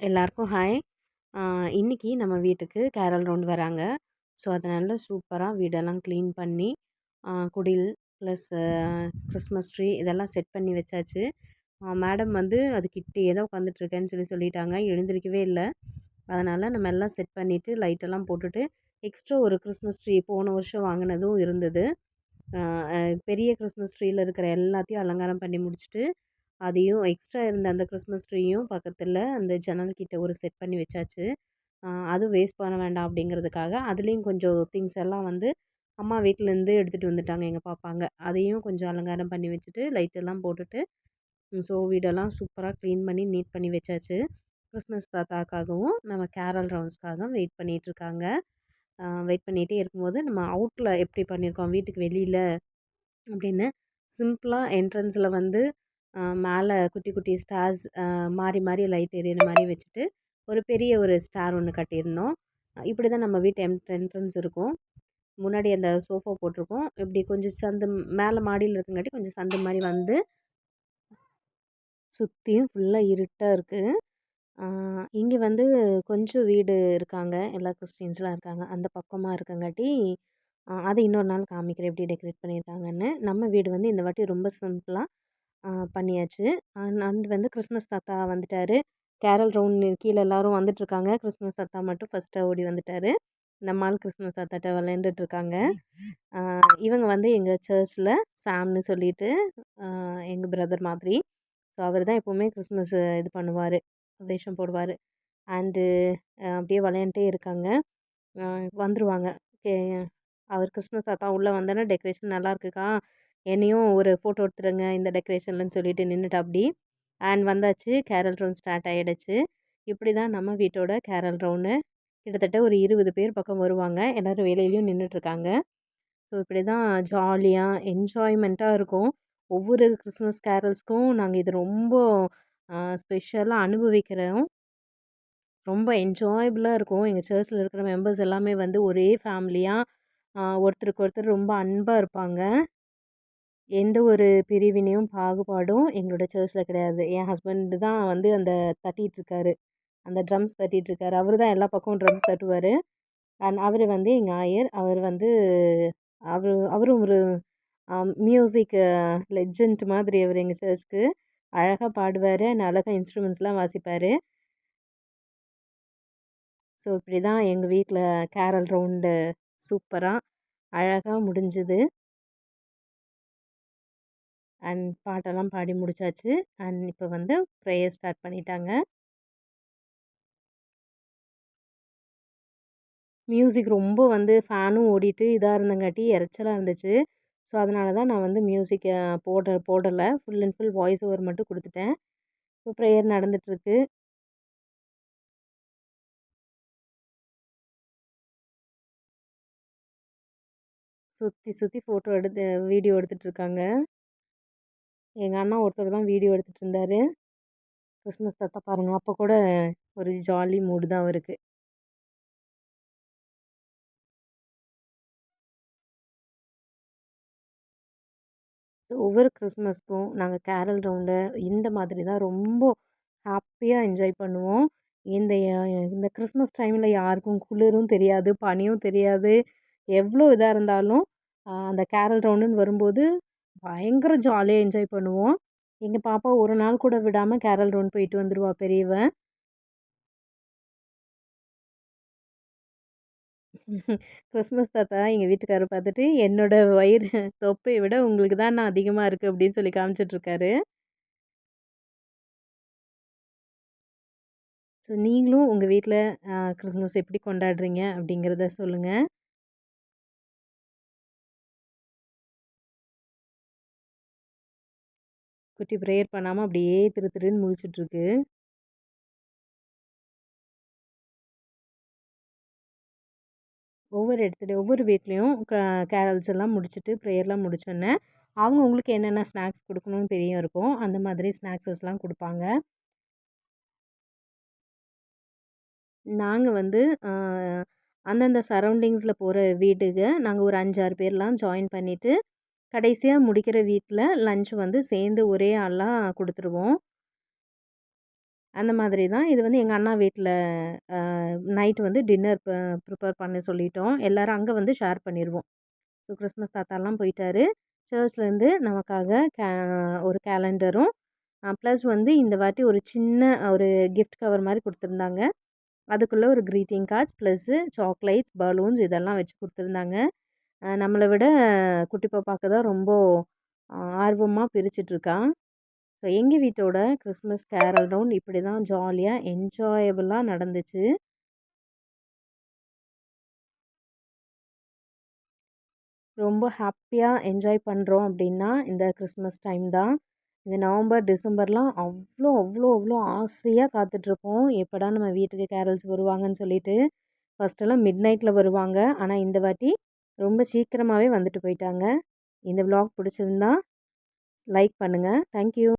எல்லாருக்கும் ஹாய். இன்னைக்கு நம்ம வீட்டுக்கு கேரல் ரவுண்ட் வராங்க. ஸோ அதனால சூப்பராக வீடெல்லாம் க்ளீன் பண்ணி குடில் ப்ளஸ் கிறிஸ்மஸ் ட்ரீ இதெல்லாம் செட் பண்ணி வச்சாச்சு. மேடம் வந்து அது கிட்டேயே தான் உட்காந்துட்ருக்கேன்னு சொல்லிட்டாங்க. எழுந்திரிக்கவே இல்லை. அதனால் நம்ம எல்லாம் செட் பண்ணிவிட்டு லைட்டெல்லாம் போட்டுட்டு எக்ஸ்ட்ரா ஒரு கிறிஸ்மஸ் ட்ரீ போன வருஷம் வாங்கினதும் இருந்தது. பெரிய கிறிஸ்மஸ் ட்ரீயில் இருக்கிற எல்லாத்தையும் அலங்காரம் பண்ணி முடிச்சுட்டு அதையும் எக்ஸ்ட்ரா இருந்த அந்த கிறிஸ்மஸ் ட்ரீயும் பக்கத்தில் அந்த ஜன்னல் கிட்ட ஒரு செட் பண்ணி வச்சாச்சு. அதுவும் வேஸ்ட் பண்ண வேண்டாம் அப்படிங்கிறதுக்காக அதுலேயும் கொஞ்சம் திங்ஸ் எல்லாம் வந்து அம்மா வீட்டிலேருந்து எடுத்துகிட்டு வந்துட்டாங்க எங்கள் பாப்பாங்க. அதையும் கொஞ்சம் அலங்காரம் பண்ணி வச்சுட்டு லைட்டெல்லாம் போட்டுட்டு ஸோ வீடெல்லாம் சூப்பராக க்ளீன் பண்ணி நீட் பண்ணி வச்சாச்சு. கிறிஸ்மஸ் தாத்தாக்காகவும் நம்ம கேரல் ரவுண்ட்ஸ்க்காகவும் வெயிட் பண்ணிகிட்ருக்காங்க. வெயிட் பண்ணிகிட்டே இருக்கும்போது நம்ம அவுட்டில் எப்படி பண்ணியிருக்கோம் வீட்டுக்கு வெளியில் அப்படின்னு சிம்பிளாக என்ட்ரன்ஸில் வந்து மேலே குட்டி குட்டி ஸ்டார்ஸ் மாறி மாறி லைட் எரியிற மாதிரி வச்சுட்டு ஒரு பெரிய ஒரு ஸ்டார் ஒன்று கட்டியிருந்தோம். இப்படி தான் நம்ம வீட்டு என்ட்ரன்ஸ் இருக்கும். முன்னாடி அந்த சோஃபா போட்டிருக்கோம். இப்படி கொஞ்சம் சந்து மேலே மாடியில் இருக்குங்காட்டி கொஞ்சம் சந்து மாதிரி வந்து சுற்றியும் ஃபுல்லாக இருட்டாக இருக்குது. இங்கே வந்து கொஞ்சம் வீடு இருக்காங்க, எல்லா கிறிஸ்டின்ஸ்லாம் இருக்காங்க. அந்த பக்கமாக இருக்கங்காட்டி அது இன்னொரு நாள் காமிக்கிறேன் எப்படி டெக்கரேட் பண்ணியிருக்காங்கன்னு. நம்ம வீடு வந்து இந்த வாட்டி ரொம்ப சிம்பிளாக பண்ணியாச்சு. அண்ட் வந்து கிறிஸ்மஸ் தாத்தா வந்துட்டார். கேரல் ரவுண்ட் கீழே எல்லோரும் வந்துட்டுருக்காங்க. கிறிஸ்மஸ் தாத்தா மட்டும் ஃபஸ்ட்டாக ஓடி வந்துட்டார். நம்ம ஆள் கிறிஸ்மஸ் தாத்தாட்ட விளையாண்டுட்ருக்காங்க. இவங்க வந்து எங்கள் சர்ச்சில் சாம்னு சொல்லிட்டு எங்கள் பிரதர் மாதிரி. ஸோ அவர் தான் எப்போவுமே கிறிஸ்மஸ் இது பண்ணுவார், வேஷம் போடுவார். அண்டு அப்படியே விளையாண்டுட்டே இருக்காங்க. வந்துருவாங்க. ஓகே, அவர் கிறிஸ்மஸ் தாத்தா உள்ளே வந்தோன்னே டெக்கரேஷன் நல்லாயிருக்குக்கா, என்னையும் ஒரு ஃபோட்டோ எடுத்துடுங்க இந்த டெக்கரேஷன்லன்னு சொல்லிட்டு நின்றுட்டாப்படி. அண்ட் வந்தாச்சு, கேரல் ரவுண்ட் ஸ்டார்ட் ஆகிடுச்சு. இப்படி தான் நம்ம வீட்டோட கேரல் ரவுண்டு. கிட்டத்தட்ட ஒரு 20 பேர் பக்கம் வருவாங்க. எல்லோரும் வேலையிலையும் நின்றுட்டுருக்காங்க. ஸோ இப்படி தான் ஜாலியாக என்ஜாய்மெண்ட்டாக இருக்கும். ஒவ்வொரு கிறிஸ்மஸ் கேரல்ஸ்க்கும் நாங்கள் இது ரொம்ப ஸ்பெஷலாக அனுபவிக்கிறோம். ரொம்ப என்ஜாயபுளாக இருக்கும். எங்கள் சர்ச்சில் இருக்கிற மெம்பர்ஸ் எல்லாமே வந்து ஒரே ஃபேமிலியாக ஒருத்தருக்கு ஒருத்தர் ரொம்ப அன்பாக இருப்பாங்க. எந்த ஒரு பிரிவினையும் பாகுபாடும் எங்களோட சர்ச்சில் கிடையாது. என் ஹஸ்பண்டு தான் வந்து அந்த தட்டிகிட்ருக்காரு, அந்த ட்ரம்ஸ் தட்டிகிட்ருக்காரு. அவர் தான் எல்லா பக்கமும் ட்ரம்ஸ் தட்டுவார். அண்ட் அவர் வந்து எங்கள் ஆயர். அவர் வந்து அவரும் ஒரு மியூசிக் லெஜண்ட் மாதிரி. அவர் எங்கள் சர்ச்சுக்கு அழகாக பாடுவார் அண்ட் அழகாக இன்ஸ்ட்ருமெண்ட்ஸ்லாம் வாசிப்பார். ஸோ இப்படி தான் எங்கள் வீட்டில் கேரல் ரவுண்டு சூப்பராக அழகாக முடிஞ்சுது. அண்ட் பாட்டெல்லாம் பாடி முடித்தாச்சு. அண்ட் இப்போ வந்து ப்ரேயர் ஸ்டார்ட் பண்ணிட்டாங்க. மியூசிக் ரொம்ப வந்து ஃபேனும் ஓடிட்டு இதாக இருந்தங்காட்டி இறைச்சலாக இருந்துச்சு. ஸோ அதனால தான் நான் வந்து மியூசிக்கை போடலை. Full and full voice over மட்டும் கொடுத்துட்டேன். இப்போ ப்ரேயர் நடந்துகிட்ருக்கு. சுற்றி சுற்றி ஃபோட்டோ எடுத்து வீடியோ எடுத்துகிட்ருக்காங்க. எங்கள் அண்ணா ஒருத்தர் தான் வீடியோ எடுத்துகிட்டு இருந்தார். கிறிஸ்மஸ் தாத்தா பாருங்கள், அப்போ கூட ஒரு ஜாலி மூடு தான் அவருக்கு. ஒவ்வொரு கிறிஸ்மஸ்க்கும் நாங்கள் கேரல் ரவுண்டை இந்த மாதிரி தான் ரொம்ப ஹாப்பியாக என்ஜாய் பண்ணுவோம். இந்த இந்த கிறிஸ்மஸ் டைமில் யாருக்கும் குளிரும் தெரியாது, பனியும் தெரியாது. எவ்வளோ இதாக இருந்தாலும் அந்த கேரல் ரவுண்டுன்னு வரும்போது பயங்கர ஜாலியாக என்ஜாய் பண்ணுவோம். எங்கள் பாப்பா ஒரு நாள் கூட விடாமல் கேரல் ரவுண்ட் போயிட்டு வந்துடுவா பெரியவ. கிறிஸ்மஸ் தாத்தா எங்கள் வீட்டுக்காரர் பார்த்துட்டு என்னோட வயிறு தொப்பையை விட உங்களுக்கு தான் நான் அதிகமாக இருக்குது அப்படின்னு சொல்லி காமிச்சிட்ருக்காரு. ஸோ நீங்களும் உங்கள் வீட்டில் கிறிஸ்மஸ் எப்படி கொண்டாடுறீங்க அப்படிங்கிறத சொல்லுங்கள். குட்டி ப்ரேயர் பண்ணாமல் அப்படியே திரு திருன்னு முழிச்சிட்ருக்கு. ஒவ்வொரு வீட்லேயும் கேரல்ஸ் எல்லாம் முடிச்சுட்டு ப்ரேயர்லாம் முடிச்சோன்னே அவங்களுக்கு என்னென்ன ஸ்நாக்ஸ் கொடுக்கணும்னு தெரியும் இருக்கும். அந்த மாதிரி ஸ்நாக்ஸஸ்லாம் கொடுப்பாங்க. நாங்கள் வந்து அந்தந்த சரௌண்டிங்ஸில் போகிற வீட்டுக்கு நாங்கள் ஒரு 5, 6 பேர்லாம் ஜாயின் பண்ணிவிட்டு கடைசியாக முடிக்கிற வீட்டில் லன்ச் வந்து சேர்ந்து ஒரே ஆளாக கொடுத்துருவோம். அந்த மாதிரி தான். இது வந்து எங்க அண்ணா வீட்ல நைட் வந்து டின்னர் ப்ரிப்பேர் பண்ண சொல்லிட்டோம். எல்லாரும் அங்க வந்து ஷேர் பண்ணிருவோம். ஸோ கிறிஸ்மஸ் தாத்தாலாம் போயிட்டாரு. சர்ச்லேருந்து நமக்காக ஒரு கேலண்டரும் ப்ளஸ் வந்து இந்த வாட்டி ஒரு சின்ன ஒரு கிஃப்ட் கவர் மாரி குடுத்துருந்தாங்க. அதுக்குள்ள ஒரு greeting cards plus chocolates, balloons இதெல்லாம் வச்சு குடுத்துருந்தாங்க. நம்மள விட குட்டி பாப்பாக்கு தான் ரொம்ப ஆர்வமா பிரிச்சுட்ருக்கா. ஸோ எங்க வீட்டோட கிறிஸ்மஸ் கேரல் ரவுண்ட் இப்படி தான் ஜாலியா, என்ஜாயபிளா நடந்துச்சு. ரொம்ப ஹாப்பியா என்ஜாய் பண்ணுறோம் அப்படின்னா, இந்த கிறிஸ்மஸ் டைம் தான். இந்த நவம்பர், டிசம்பர்லாம் அவ்ளோ, அவ்ளோ, அவ்ளோ ஆசையா காத்துட்ருப்போம். எப்படா நம்ம வீட்டுக்கு கேரல்ஸ் வருவாங்கன்னு சொல்லிட்டு. ஃபர்ஸ்ட்டெல்லாம் மிட் நைட்ல வருவாங்க. ஆனா, இந்த வாட்டி ரொம்ப சீக்கிரமாவே வந்துட்டு போயிட்டாங்க. இந்த விளாக் பிடிச்சிருந்தா லைக் பண்ணுங்க. Thank you.